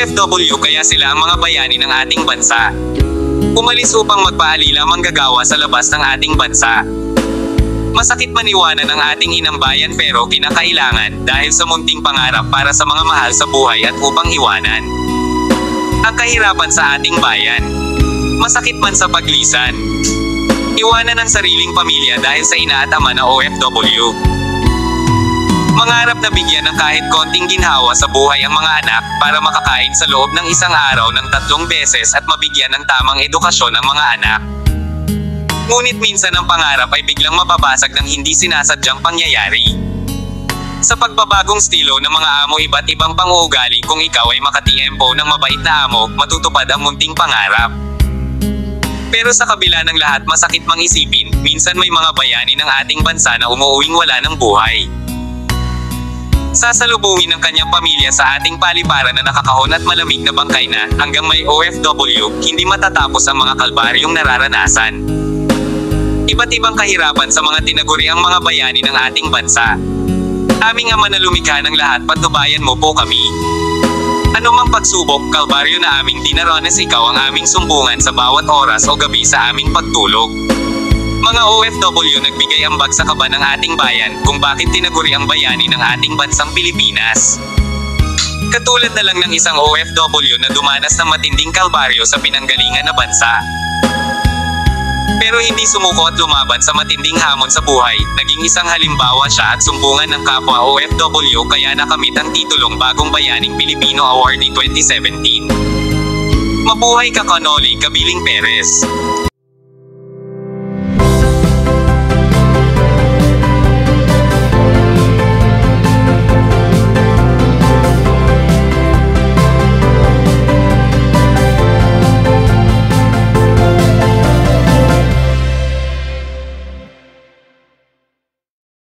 OFW kaya sila ang mga bayani ng ating bansa. Umalis upang magpaalila manggagawa sa labas ng ating bansa. Masakit maniwanan ang ating inang bayan pero kinakailangan dahil sa munting pangarap para sa mga mahal sa buhay at upang iwanan ang kahirapan sa ating bayan. Masakit man sa paglisan. Iwanan ang sariling pamilya dahil sa ina at ama na OFW. Mangarap na bigyan ng kahit konting ginhawa sa buhay ang mga anak para makakain sa loob ng isang araw ng 3 beses at mabigyan ng tamang edukasyon ang mga anak. Ngunit minsan ang pangarap ay biglang mababasag ng hindi sinasadyang pangyayari. Sa pagbabagong stilo ng mga amo iba't ibang pang-uugali kung ikaw ay makatiempo ng mabait na amo, matutupad ang munting pangarap. Pero sa kabila ng lahat masakit mang isipin, minsan may mga bayani ng ating bansa na umuuwing wala ng buhay. Sasalubungin ng kanyang pamilya sa ating paliparan na nakakahon at malamig na bangkay na, hanggang may OFW, hindi matatapos ang mga kalbaryong nararanasan. Iba't ibang kahirapan sa mga tinaguriang mga bayani ng ating bansa. Aming ama na lumikha ng lahat, patnubayan mo po kami. Ano mang pagsubok, kalbaryo na aming dinaranas, ikaw ang aming sumbungan sa bawat oras o gabi sa aming pagtulog. Mga OFW nagbigay ambag sa kaba ng ating bayan kung bakit tinaguri ang bayani ng ating bansang Pilipinas. Katulad na lang ng isang OFW na dumanas ng matinding kalbaryo sa pinanggalingan na bansa. Pero hindi sumuko at lumaban sa matinding hamon sa buhay, naging isang halimbawa siya at sumbungan ng kapwa OFW kaya nakamit ang titulong Bagong Bayaning Pilipino Awardee 2017. Mabuhay ka Connolly Cabiling Perez!